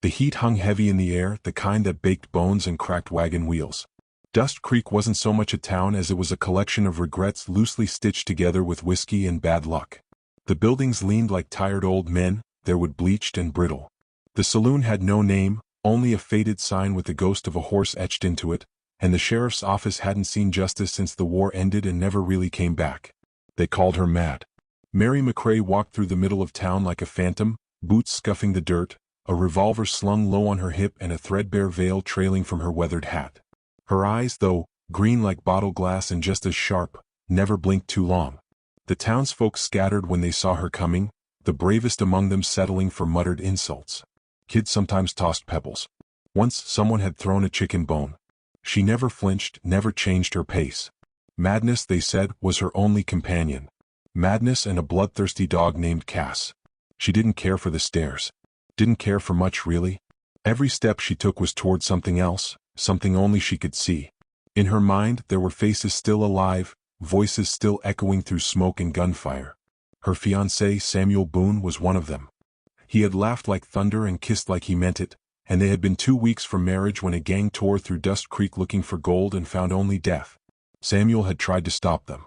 The heat hung heavy in the air, the kind that baked bones and cracked wagon wheels. Dust Creek wasn't so much a town as it was a collection of regrets loosely stitched together with whiskey and bad luck. The buildings leaned like tired old men, their wood bleached and brittle. The saloon had no name, only a faded sign with the ghost of a horse etched into it, and the sheriff's office hadn't seen justice since the war ended and never really came back. They called her mad. Mary McCrae walked through the middle of town like a phantom, boots scuffing the dirt, a revolver slung low on her hip and a threadbare veil trailing from her weathered hat. Her eyes, though, green like bottle glass and just as sharp, never blinked too long. The townsfolk scattered when they saw her coming, the bravest among them settling for muttered insults. Kids sometimes tossed pebbles. Once someone had thrown a chicken bone. She never flinched, never changed her pace. Madness, they said, was her only companion. Madness and a bloodthirsty dog named Cass. She didn't care for the stairs. Didn't care for much, really. Every step she took was toward something else, something only she could see. In her mind there were faces still alive, voices still echoing through smoke and gunfire. Her fiancé, Samuel Boone, was one of them. He had laughed like thunder and kissed like he meant it, and they had been 2 weeks from marriage when a gang tore through Dust Creek looking for gold and found only death. Samuel had tried to stop them.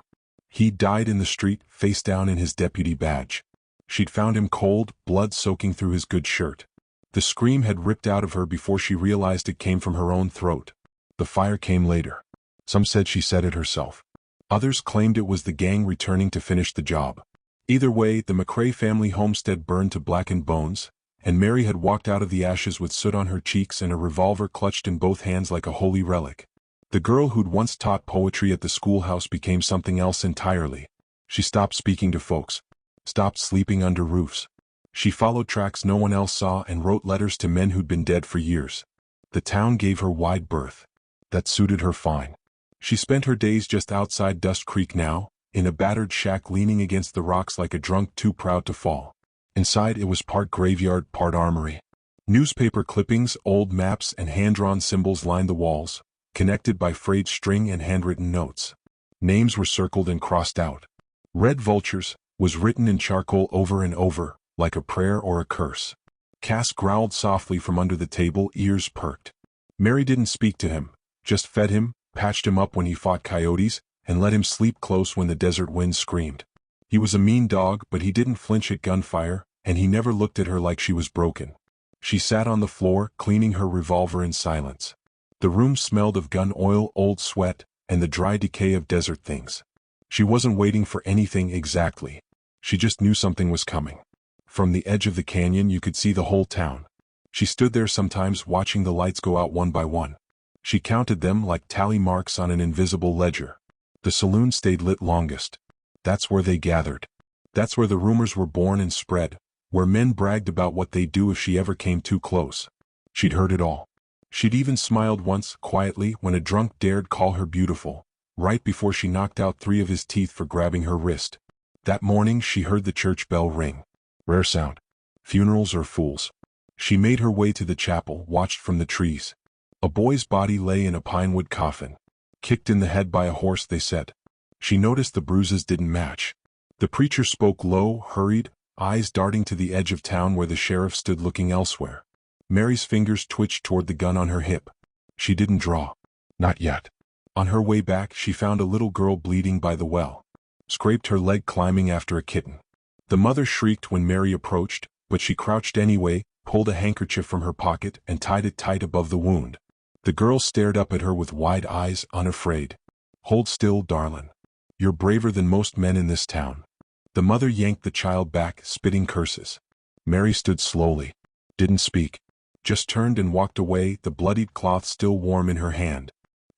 He died in the street, face down in his deputy badge. She'd found him cold, blood soaking through his good shirt. The scream had ripped out of her before she realized it came from her own throat. The fire came later. Some said she set it herself. Others claimed it was the gang returning to finish the job. Either way, the McCrae family homestead burned to blackened bones, and Mary had walked out of the ashes with soot on her cheeks and a revolver clutched in both hands like a holy relic. The girl who'd once taught poetry at the schoolhouse became something else entirely. She stopped speaking to folks. Stopped sleeping under roofs. She followed tracks no one else saw and wrote letters to men who'd been dead for years. The town gave her wide berth. That suited her fine. She spent her days just outside Dust Creek now, in a battered shack leaning against the rocks like a drunk too proud to fall. Inside it was part graveyard, part armory. Newspaper clippings, old maps, and hand-drawn symbols lined the walls, connected by frayed string and handwritten notes. Names were circled and crossed out. Red Vultures was written in charcoal over and over, like a prayer or a curse. Cass growled softly from under the table, ears perked. Mary didn't speak to him, just fed him, patched him up when he fought coyotes, and let him sleep close when the desert wind screamed. He was a mean dog, but he didn't flinch at gunfire, and he never looked at her like she was broken. She sat on the floor, cleaning her revolver in silence. The room smelled of gun oil, old sweat, and the dry decay of desert things. She wasn't waiting for anything exactly. She just knew something was coming. From the edge of the canyon you could see the whole town. She stood there sometimes watching the lights go out one by one. She counted them like tally marks on an invisible ledger. The saloon stayed lit longest. That's where they gathered. That's where the rumors were born and spread, where men bragged about what they'd do if she ever came too close. She'd heard it all. She'd even smiled once, quietly, when a drunk dared call her beautiful, right before she knocked out 3 of his teeth for grabbing her wrist. That morning she heard the church bell ring. Rare sound. Funerals or fools. She made her way to the chapel, watched from the trees. A boy's body lay in a pinewood coffin. Kicked in the head by a horse, they said. She noticed the bruises didn't match. The preacher spoke low, hurried, eyes darting to the edge of town where the sheriff stood looking elsewhere. Mary's fingers twitched toward the gun on her hip. She didn't draw. Not yet. On her way back she found a little girl bleeding by the well. Scraped her leg climbing after a kitten. The mother shrieked when Mary approached, but she crouched anyway, pulled a handkerchief from her pocket and tied it tight above the wound. The girl stared up at her with wide eyes, unafraid. Hold still, darlin'. You're braver than most men in this town. The mother yanked the child back, spitting curses. Mary stood slowly. Didn't speak. Just turned and walked away, the bloodied cloth still warm in her hand.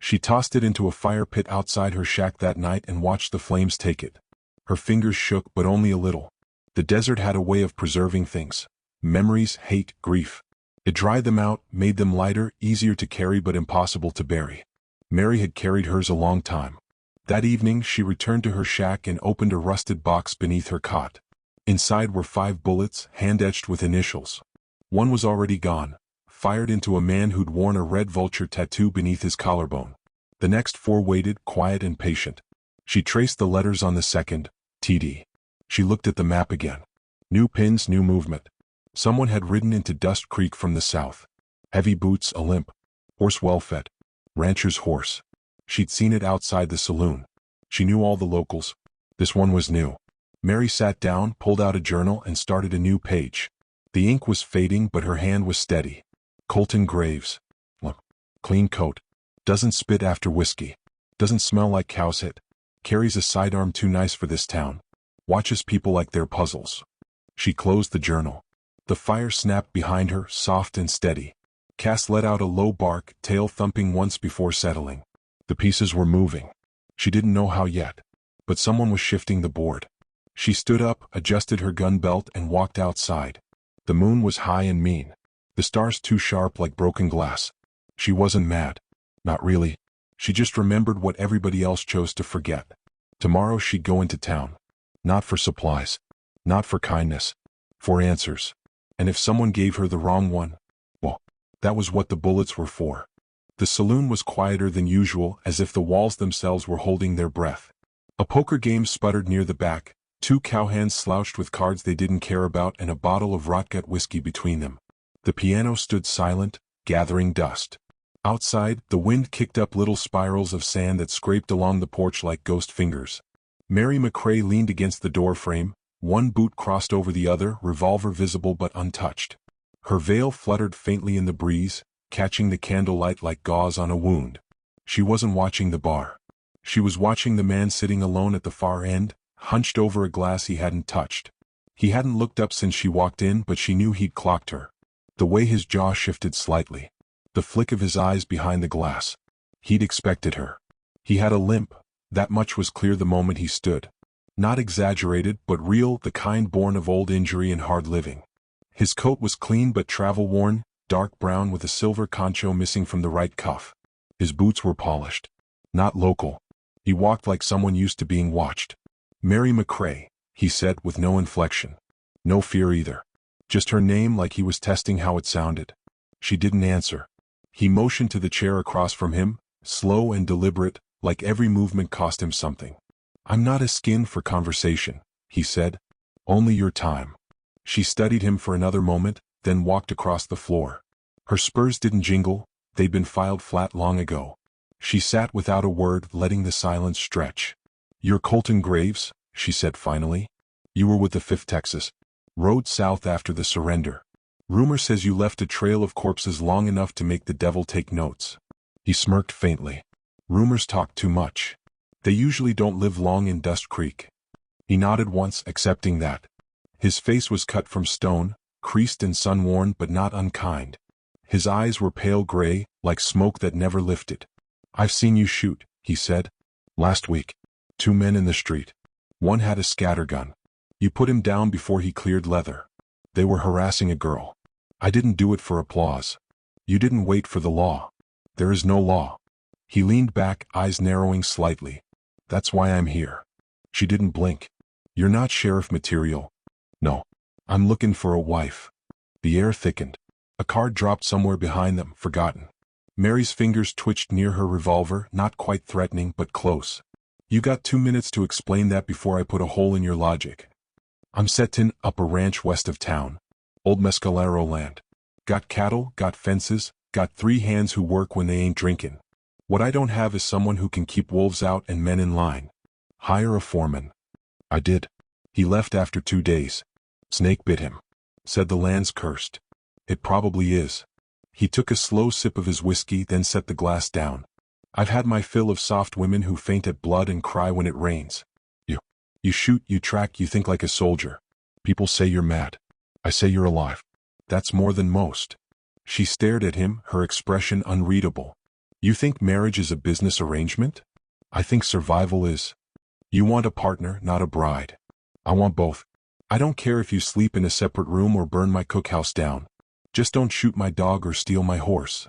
She tossed it into a fire pit outside her shack that night and watched the flames take it. Her fingers shook, but only a little. The desert had a way of preserving things. Memories, hate, grief. It dried them out, made them lighter, easier to carry but impossible to bury. Mary had carried hers a long time. That evening she returned to her shack and opened a rusted box beneath her cot. Inside were 5 bullets, hand-etched with initials. One was already gone, fired into a man who'd worn a red vulture tattoo beneath his collarbone. The next 4 waited, quiet and patient. She traced the letters on the second, TD. She looked at the map again. New pins, new movement. Someone had ridden into Dust Creek from the south. Heavy boots, a limp. Horse well fed. Rancher's horse. She'd seen it outside the saloon. She knew all the locals. This one was new. Mary sat down, pulled out a journal, and started a new page. The ink was fading, but her hand was steady. Colton Graves. Look. Clean coat. Doesn't spit after whiskey. Doesn't smell like cow's hit. Carries a sidearm too nice for this town. Watches people like they're puzzles. She closed the journal. The fire snapped behind her, soft and steady. Cass let out a low bark, tail thumping once before settling. The pieces were moving. She didn't know how yet, but someone was shifting the board. She stood up, adjusted her gun belt, and walked outside. The moon was high and mean. The stars too sharp like broken glass. She wasn't mad. Not really. She just remembered what everybody else chose to forget. Tomorrow she'd go into town. Not for supplies. Not for kindness. For answers. And if someone gave her the wrong one, well, that was what the bullets were for. The saloon was quieter than usual, as if the walls themselves were holding their breath. A poker game sputtered near the back, two cowhands slouched with cards they didn't care about and a bottle of rotgut whiskey between them. The piano stood silent, gathering dust. Outside, the wind kicked up little spirals of sand that scraped along the porch like ghost fingers. Mary McCrae leaned against the door frame, one boot crossed over the other, revolver visible but untouched. Her veil fluttered faintly in the breeze, catching the candlelight like gauze on a wound. She wasn't watching the bar. She was watching the man sitting alone at the far end, hunched over a glass he hadn't touched. He hadn't looked up since she walked in, but she knew he'd clocked her. The way his jaw shifted slightly. The flick of his eyes behind the glass. He'd expected her. He had a limp. That much was clear the moment he stood. Not exaggerated, but real, the kind born of old injury and hard living. His coat was clean but travel-worn, dark brown with a silver concho missing from the right cuff. His boots were polished. Not local. He walked like someone used to being watched. Mary McCrae, he said with no inflection. No fear either. Just her name, like he was testing how it sounded. She didn't answer. He motioned to the chair across from him, slow and deliberate, like every movement cost him something. I'm not a skin for conversation, he said. Only your time. She studied him for another moment, then walked across the floor. Her spurs didn't jingle, they'd been filed flat long ago. She sat without a word, letting the silence stretch. You're Colton Graves, she said finally. You were with the 5th Texas. Rode south after the surrender. Rumor says you left a trail of corpses long enough to make the devil take notes. He smirked faintly. Rumors talk too much. They usually don't live long in Dust Creek. He nodded once, accepting that. His face was cut from stone, creased and sun-worn but not unkind. His eyes were pale gray, like smoke that never lifted. I've seen you shoot, he said. Last week. 2 men in the street. One had a scattergun. You put him down before he cleared leather. They were harassing a girl. I didn't do it for applause. You didn't wait for the law. There is no law. He leaned back, eyes narrowing slightly. That's why I'm here. She didn't blink. You're not sheriff material. No. I'm looking for a wife. The air thickened. A card dropped somewhere behind them, forgotten. Mary's fingers twitched near her revolver, not quite threatening, but close. You got 2 minutes to explain that before I put a hole in your logic. I'm setting up a ranch west of town. Old Mescalero land. Got cattle, got fences, got 3 hands who work when they ain't drinking. What I don't have is someone who can keep wolves out and men in line. Hire a foreman. I did. He left after 2 days. Snake bit him. Said the land's cursed. It probably is. He took a slow sip of his whiskey, then set the glass down. I've had my fill of soft women who faint at blood and cry when it rains. You shoot, you track, you think like a soldier. People say you're mad. I say you're alive. That's more than most. She stared at him, her expression unreadable. You think marriage is a business arrangement? I think survival is. You want a partner, not a bride. I want both. I don't care if you sleep in a separate room or burn my cookhouse down. Just don't shoot my dog or steal my horse.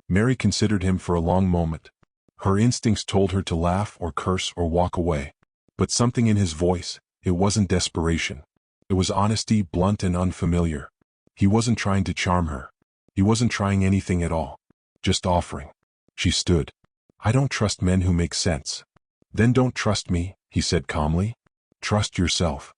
Mary considered him for a long moment. Her instincts told her to laugh or curse or walk away. But something in his voice, it wasn't desperation. It was honesty, blunt and unfamiliar. He wasn't trying to charm her. He wasn't trying anything at all. Just offering. She stood. I don't trust men who make sense. Then don't trust me, he said calmly. Trust yourself.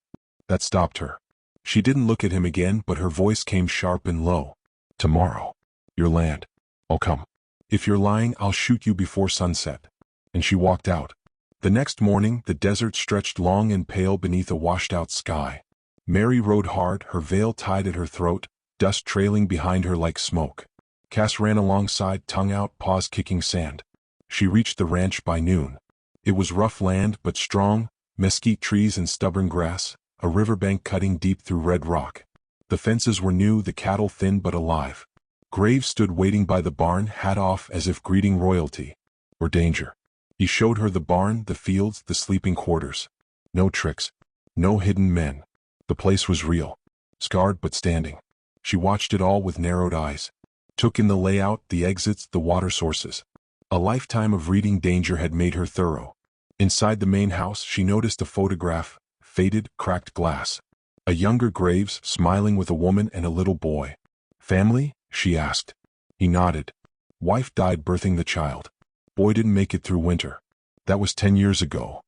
That stopped her. She didn't look at him again, but her voice came sharp and low. Tomorrow. Your land. I'll come. If you're lying, I'll shoot you before sunset. And she walked out. The next morning, the desert stretched long and pale beneath a washed-out sky. Mary rode hard, her veil tied at her throat, dust trailing behind her like smoke. Cass ran alongside, tongue out, paws kicking sand. She reached the ranch by noon. It was rough land but strong, mesquite trees and stubborn grass, a riverbank cutting deep through red rock. The fences were new, the cattle thin but alive. Graves stood waiting by the barn, hat off as if greeting royalty. Or danger. He showed her the barn, the fields, the sleeping quarters. No tricks. No hidden men. The place was real. Scarred but standing. She watched it all with narrowed eyes. Took in the layout, the exits, the water sources. A lifetime of reading danger had made her thorough. Inside the main house, she noticed a photograph, faded, cracked glass. A younger Graves, smiling with a woman and a little boy. Family? She asked. He nodded. Wife died birthing the child. Boy didn't make it through winter. That was 10 years ago.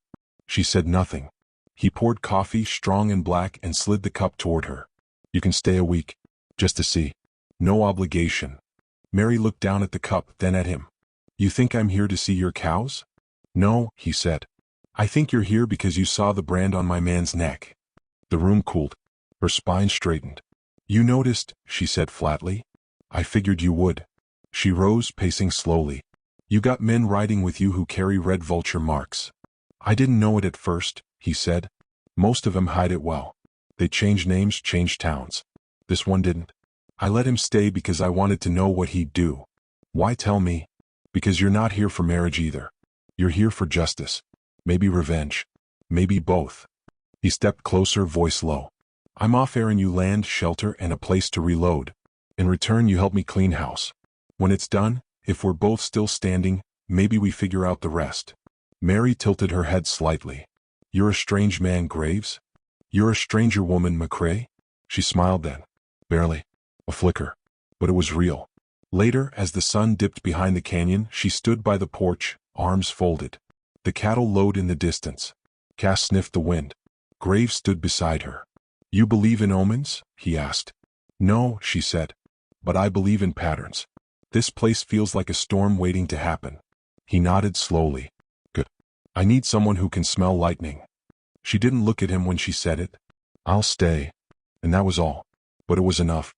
She said nothing. He poured coffee, strong and black, and slid the cup toward her. You can stay a week. Just to see. No obligation. Mary looked down at the cup, then at him. You think I'm here to see your cows? No, he said. I think you're here because you saw the brand on my man's neck. The room cooled. Her spine straightened. You noticed, she said flatly. I figured you would. She rose, pacing slowly. You got men riding with you who carry red vulture marks. I didn't know it at first, he said. Most of them hide it well. They change names, change towns. This one didn't. I let him stay because I wanted to know what he'd do. Why tell me? Because you're not here for marriage either. You're here for justice. Maybe revenge. Maybe both. He stepped closer, voice low. I'm offering you land, shelter, and a place to reload. In return, you help me clean house. When it's done, if we're both still standing, maybe we figure out the rest. Mary tilted her head slightly. You're a strange man, Graves? You're a stranger woman, McCrae? She smiled then. Barely. A flicker. But it was real. Later, as the sun dipped behind the canyon, she stood by the porch, arms folded. The cattle lowed in the distance. Cass sniffed the wind. Graves stood beside her. You believe in omens? He asked. No, she said. But I believe in patterns. This place feels like a storm waiting to happen. He nodded slowly. Good. I need someone who can smell lightning. She didn't look at him when she said it. I'll stay. And that was all. But it was enough.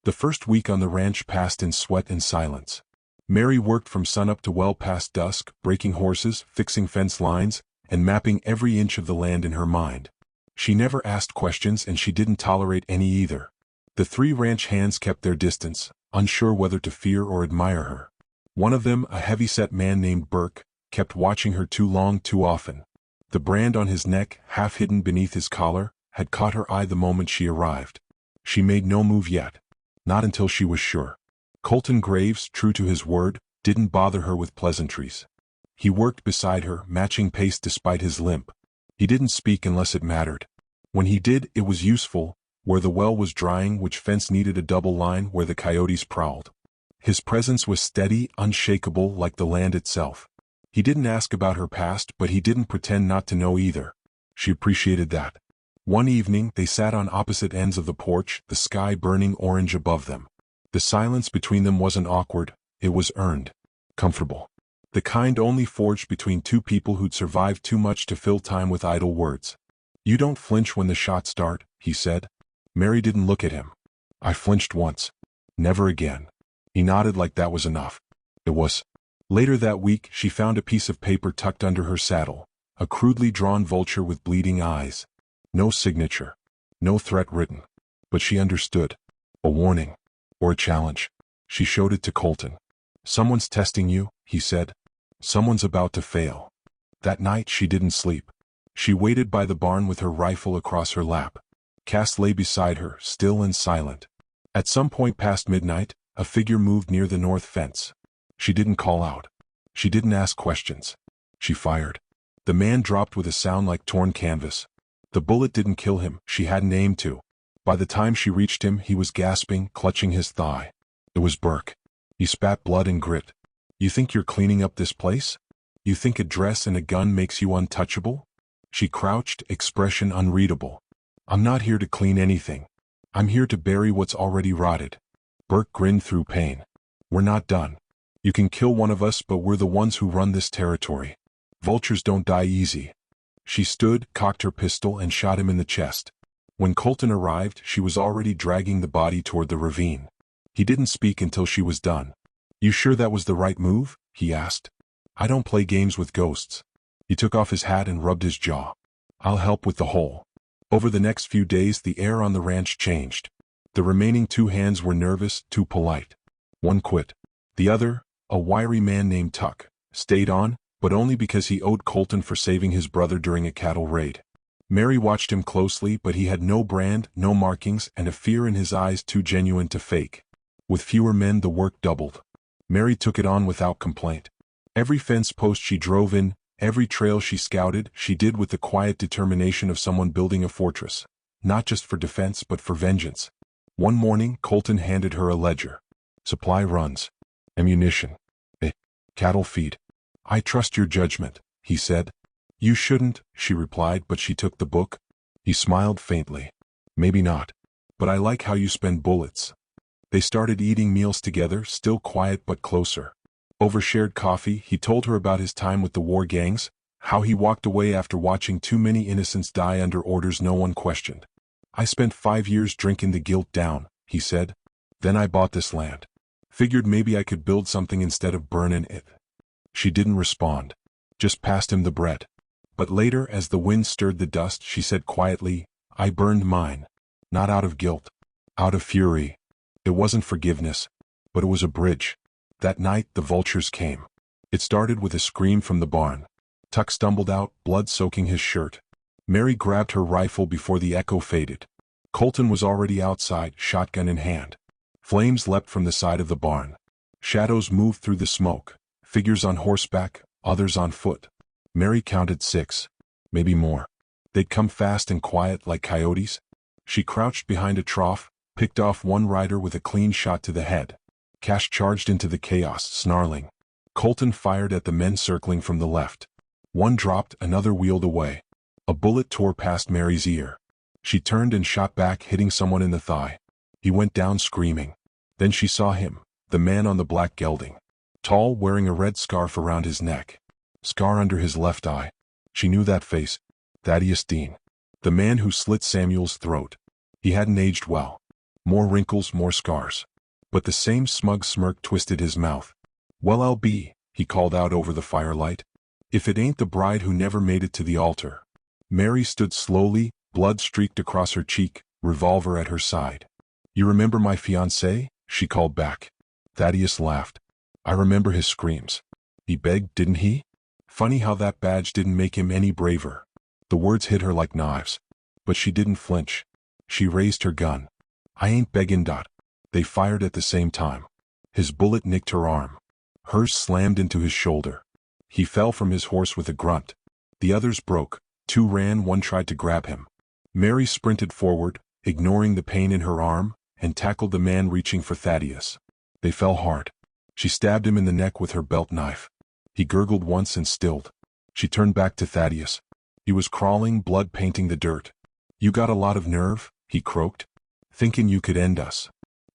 The first week on the ranch passed in sweat and silence. Mary worked from sunup to well past dusk, breaking horses, fixing fence lines, and mapping every inch of the land in her mind. She never asked questions and she didn't tolerate any either. The 3 ranch hands kept their distance, unsure whether to fear or admire her. One of them, a heavy-set man named Burke, kept watching her too long, too often. The brand on his neck, half hidden beneath his collar, had caught her eye the moment she arrived. She made no move yet. Not until she was sure. Colton Graves, true to his word, didn't bother her with pleasantries. He worked beside her, matching pace despite his limp. He didn't speak unless it mattered. When he did, it was useful, where the well was drying, which fence needed a double line, where the coyotes prowled. His presence was steady, unshakable, like the land itself. He didn't ask about her past, but he didn't pretend not to know either. She appreciated that. One evening, they sat on opposite ends of the porch, the sky burning orange above them. The silence between them wasn't awkward, it was earned. Comfortable. The kind only forged between 2 people who'd survived too much to fill time with idle words. You don't flinch when the shots start, he said. Mary didn't look at him. I flinched once. Never again. He nodded like that was enough. It was. Later that week, she found a piece of paper tucked under her saddle, a crudely drawn vulture with bleeding eyes. No signature. No threat written. But she understood. A warning. Or a challenge. She showed it to Colton. Someone's testing you, he said. Someone's about to fail. That night she didn't sleep. She waited by the barn with her rifle across her lap. Cass lay beside her, still and silent. At some point past midnight, a figure moved near the north fence. She didn't call out. She didn't ask questions. She fired. The man dropped with a sound like torn canvas. The bullet didn't kill him, she hadn't aimed to. By the time she reached him, he was gasping, clutching his thigh. It was Burke. He spat blood and grit. You think you're cleaning up this place? You think a dress and a gun makes you untouchable? She crouched, expression unreadable. I'm not here to clean anything. I'm here to bury what's already rotted. Burke grinned through pain. We're not done. You can kill one of us, but we're the ones who run this territory. Vultures don't die easy. She stood, cocked her pistol, and shot him in the chest. When Colton arrived, she was already dragging the body toward the ravine. He didn't speak until she was done. You sure that was the right move? He asked. I don't play games with ghosts. He took off his hat and rubbed his jaw. I'll help with the hole. Over the next few days, the air on the ranch changed. The remaining 2 hands were nervous, too polite. One quit. The other, a wiry man named Tuck, stayed on, but only because he owed Colton for saving his brother during a cattle raid. Mary watched him closely, but he had no brand, no markings, and a fear in his eyes too genuine to fake. With fewer men, the work doubled. Mary took it on without complaint. Every fence post she drove in, every trail she scouted, she did with the quiet determination of someone building a fortress, not just for defense but for vengeance. One morning, Colton handed her a ledger. Supply runs. Ammunition. Cattle feed. I trust your judgment, he said. You shouldn't, she replied, but she took the book. He smiled faintly. Maybe not. But I like how you spend bullets. They started eating meals together, still quiet but closer. Over shared coffee, he told her about his time with the war gangs, how he walked away after watching too many innocents die under orders no one questioned. I spent 5 years drinking the guilt down, he said. Then I bought this land. Figured maybe I could build something instead of burning it. She didn't respond. Just passed him the bread. But later, as the wind stirred the dust, she said quietly, I burned mine. Not out of guilt. Out of fury. It wasn't forgiveness. But it was a bridge. That night, the vultures came. It started with a scream from the barn. Tuck stumbled out, blood soaking his shirt. Mary grabbed her rifle before the echo faded. Colton was already outside, shotgun in hand. Flames leapt from the side of the barn. Shadows moved through the smoke. Figures on horseback, others on foot. Mary counted 6. Maybe more. They'd come fast and quiet like coyotes. She crouched behind a trough, picked off one rider with a clean shot to the head. Cash charged into the chaos, snarling. Colton fired at the men circling from the left. One dropped, another wheeled away. A bullet tore past Mary's ear. She turned and shot back, hitting someone in the thigh. He went down screaming. Then she saw him, the man on the black gelding. Tall, wearing a red scarf around his neck. Scar under his left eye. She knew that face. Thaddeus Dean. The man who slit Samuel's throat. He hadn't aged well. More wrinkles, more scars. But the same smug smirk twisted his mouth. Well, I'll be, he called out over the firelight. If it ain't the bride who never made it to the altar. Mary stood slowly, blood streaked across her cheek, revolver at her side. You remember my fiancé? She called back. Thaddeus laughed. I remember his screams. He begged, didn't he? Funny how that badge didn't make him any braver. The words hit her like knives. But she didn't flinch. She raised her gun. I ain't begging. They fired at the same time. His bullet nicked her arm. Hers slammed into his shoulder. He fell from his horse with a grunt. The others broke. 2 ran, 1 tried to grab him. Mary sprinted forward, ignoring the pain in her arm, and tackled the man reaching for Thaddeus. They fell hard. She stabbed him in the neck with her belt knife. He gurgled once and stilled. She turned back to Thaddeus. He was crawling, blood painting the dirt. You got a lot of nerve, he croaked. Thinking you could end us.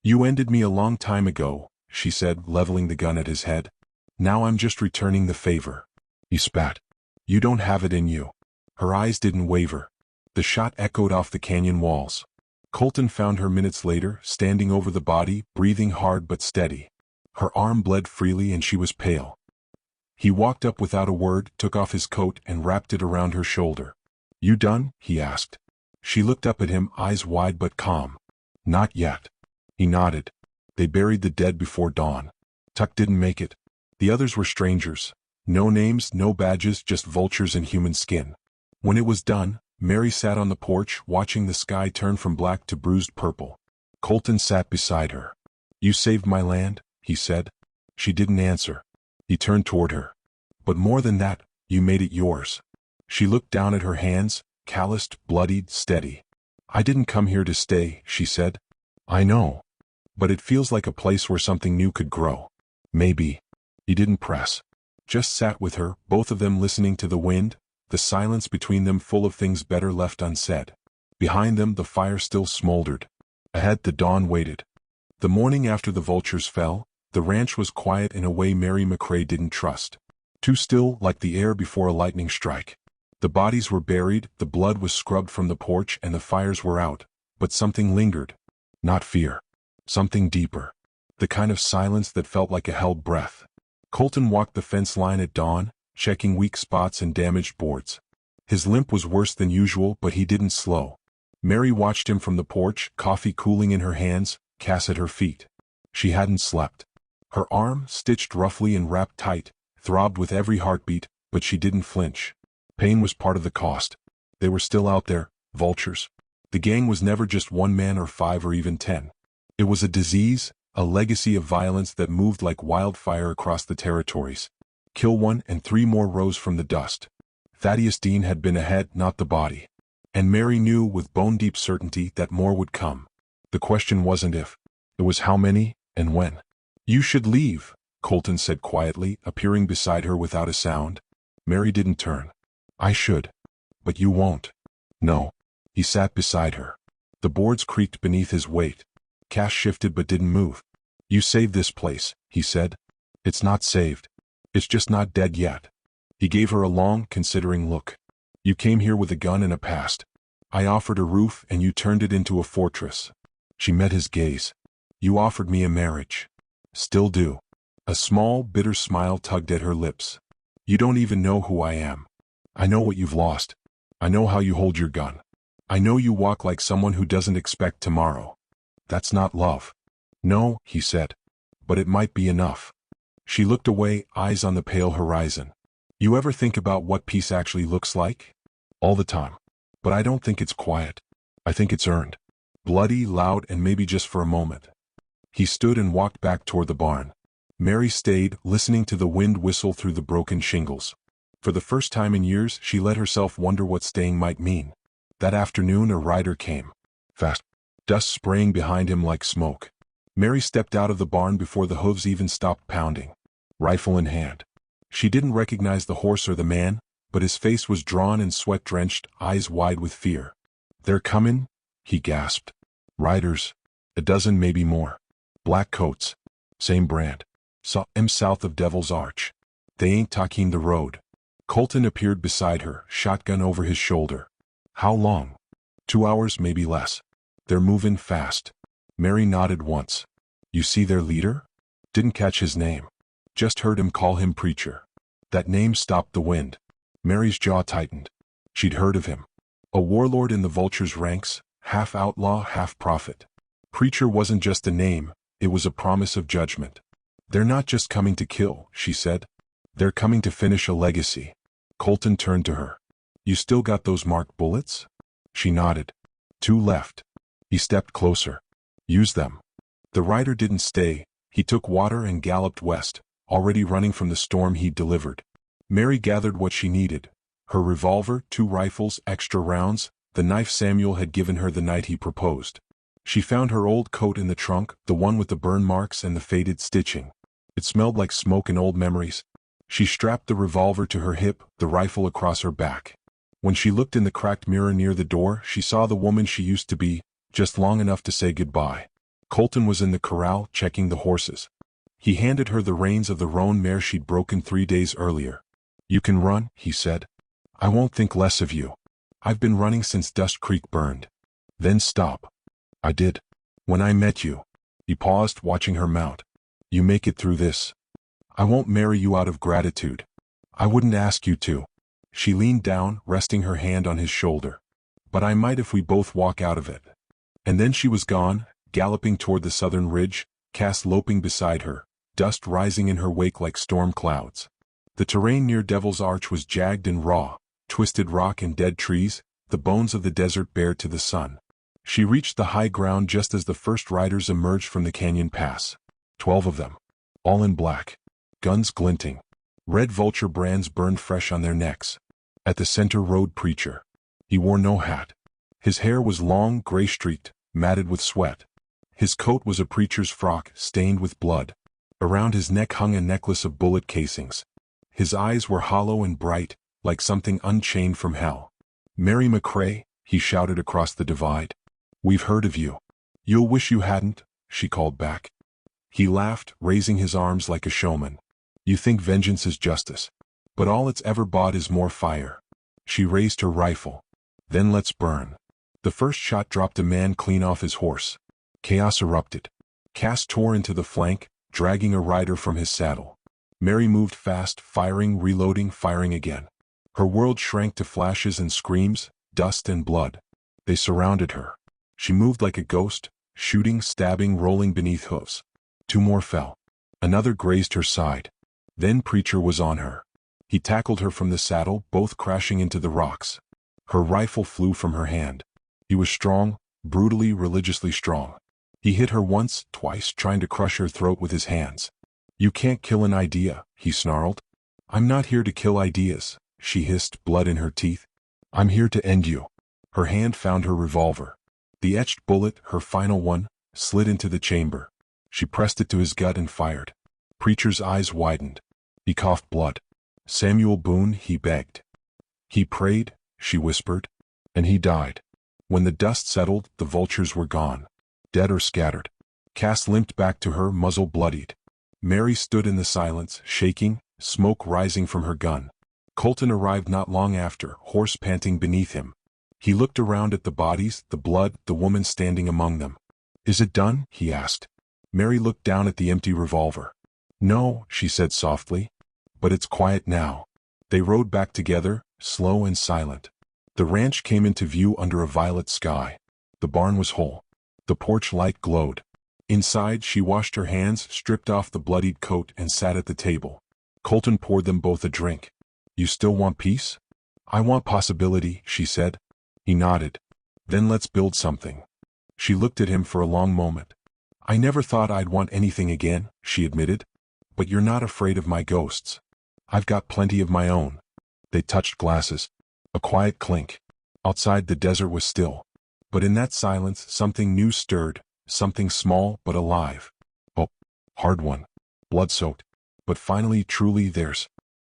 You ended me a long time ago, she said, leveling the gun at his head. Now I'm just returning the favor. He spat. You don't have it in you. Her eyes didn't waver. The shot echoed off the canyon walls. Colton found her minutes later, standing over the body, breathing hard but steady. Her arm bled freely and she was pale. He walked up without a word, took off his coat and wrapped it around her shoulder. You done? He asked. She looked up at him, eyes wide but calm. Not yet. He nodded. They buried the dead before dawn. Tuck didn't make it. The others were strangers. No names, no badges, just vultures in human skin. When it was done, Mary sat on the porch, watching the sky turn from black to bruised purple. Colton sat beside her. You saved my land, he said. She didn't answer. He turned toward her. But more than that, you made it yours. She looked down at her hands, calloused, bloodied, steady. I didn't come here to stay, she said. I know. But it feels like a place where something new could grow. Maybe. He didn't press. Just sat with her, both of them listening to the wind, the silence between them full of things better left unsaid. Behind them the fire still smoldered. Ahead the dawn waited. The morning after the vultures fell, the ranch was quiet in a way Mary McCrae didn't trust. Too still, like the air before a lightning strike. The bodies were buried, the blood was scrubbed from the porch, and the fires were out. But something lingered. Not fear. Something deeper. The kind of silence that felt like a held breath. Colton walked the fence line at dawn, checking weak spots and damaged boards. His limp was worse than usual, but he didn't slow. Mary watched him from the porch, coffee cooling in her hands, Cass at her feet. She hadn't slept. Her arm, stitched roughly and wrapped tight, throbbed with every heartbeat, but she didn't flinch. Pain was part of the cost. They were still out there, vultures. The gang was never just one man or 5 or even 10. It was a disease, a legacy of violence that moved like wildfire across the territories. Kill one and 3 more rose from the dust. Thaddeus Dean had been ahead, not the body. And Mary knew with bone-deep certainty that more would come. The question wasn't if. It was how many, and when. "You should leave," Colton said quietly, appearing beside her without a sound. Mary didn't turn. "I should. But you won't." "No." He sat beside her. The boards creaked beneath his weight. Cass shifted but didn't move. "You saved this place," he said. "It's not saved. It's just not dead yet." He gave her a long, considering look. "You came here with a gun and a past. I offered a roof and you turned it into a fortress." She met his gaze. "You offered me a marriage." "Still do." A small, bitter smile tugged at her lips. "You don't even know who I am. I know what you've lost. I know how you hold your gun. I know you walk like someone who doesn't expect tomorrow. That's not love." "No," he said. "But it might be enough." She looked away, eyes on the pale horizon. "You ever think about what peace actually looks like?" "All the time. But I don't think it's quiet. I think it's earned. Bloody, loud, and maybe just for a moment." He stood and walked back toward the barn. Mary stayed, listening to the wind whistle through the broken shingles. For the first time in years, she let herself wonder what staying might mean. That afternoon a rider came. Fast. Dust spraying behind him like smoke. Mary stepped out of the barn before the hooves even stopped pounding. Rifle in hand. She didn't recognize the horse or the man, but his face was drawn and sweat-drenched, eyes wide with fear. "They're coming?" he gasped. "Riders. A dozen, maybe more. Black coats. Same brand. Saw 'em south of Devil's Arch. They ain't talking the road." Colton appeared beside her, shotgun over his shoulder. "How long?" 2 hours, maybe less. "They're moving fast." Mary nodded once. "You see their leader?" "Didn't catch his name. Just heard him call him Preacher." That name stopped the wind. Mary's jaw tightened. She'd heard of him. A warlord in the vultures' ranks, half outlaw, half prophet. Preacher wasn't just a name, it was a promise of judgment. "They're not just coming to kill," she said. "They're coming to finish a legacy." Colton turned to her. "You still got those marked bullets?" She nodded. 2 left. He stepped closer. "Use them." The rider didn't stay. He took water and galloped west, already running from the storm he'd delivered. Mary gathered what she needed. Her revolver, 2 rifles, extra rounds, the knife Samuel had given her the night he proposed. She found her old coat in the trunk, the one with the burn marks and the faded stitching. It smelled like smoke and old memories. She strapped the revolver to her hip, the rifle across her back. When she looked in the cracked mirror near the door, she saw the woman she used to be, just long enough to say goodbye. Colton was in the corral, checking the horses. He handed her the reins of the roan mare she'd broken 3 days earlier. "You can run," he said. "I won't think less of you. I've been running since Dust Creek burned." "Then stop." "I did. When I met you." He paused, watching her mount. "You make it through this. I won't marry you out of gratitude. I wouldn't ask you to." She leaned down, resting her hand on his shoulder. "But I might if we both walk out of it." And then she was gone, galloping toward the southern ridge, Cass loping beside her, dust rising in her wake like storm clouds. The terrain near Devil's Arch was jagged and raw, twisted rock and dead trees, the bones of the desert bared to the sun. She reached the high ground just as the first riders emerged from the canyon pass. 12 of them. All in black. Guns glinting. Red vulture brands burned fresh on their necks. At the center rode Preacher. He wore no hat. His hair was long, gray-streaked, matted with sweat. His coat was a preacher's frock, stained with blood. Around his neck hung a necklace of bullet casings. His eyes were hollow and bright, like something unchained from hell. Mary McCrae, he shouted across the divide. "We've heard of you. You'll wish you hadn't," she called back. He laughed, raising his arms like a showman. "You think vengeance is justice. But all it's ever bought is more fire." She raised her rifle. "Then let's burn." The first shot dropped a man clean off his horse. Chaos erupted. Cass tore into the flank, dragging a rider from his saddle. Mary moved fast, firing, reloading, firing again. Her world shrank to flashes and screams, dust and blood. They surrounded her. She moved like a ghost, shooting, stabbing, rolling beneath hoofs. 2 more fell. Another grazed her side. Then Preacher was on her. He tackled her from the saddle, both crashing into the rocks. Her rifle flew from her hand. He was strong, brutally, religiously strong. He hit her once, twice, trying to crush her throat with his hands. "You can't kill an idea," he snarled. "I'm not here to kill ideas," she hissed, blood in her teeth. "I'm here to end you." Her hand found her revolver. The etched bullet, her final one, slid into the chamber. She pressed it to his gut and fired. Preacher's eyes widened. He coughed blood. "Samuel Boone," he begged. "He prayed," she whispered. "And he died." When the dust settled, the vultures were gone. Dead or scattered. Cass limped back to her, muzzle bloodied. Mary stood in the silence, shaking, smoke rising from her gun. Colton arrived not long after, horse panting beneath him. He looked around at the bodies, the blood, the woman standing among them. "Is it done?" he asked. Mary looked down at the empty revolver. "No," she said softly. "But it's quiet now." They rode back together, slow and silent. The ranch came into view under a violet sky. The barn was whole. The porch light glowed. Inside, she washed her hands, stripped off the bloodied coat, and sat at the table. Colton poured them both a drink. "You still want peace?" "I want possibility," she said. He nodded. "Then let's build something." She looked at him for a long moment. "I never thought I'd want anything again," she admitted. "But you're not afraid of my ghosts." "I've got plenty of my own." They touched glasses. A quiet clink. Outside the desert was still. But in that silence something new stirred, something small but alive. Oh, hard one. Blood-soaked. But finally truly theirs.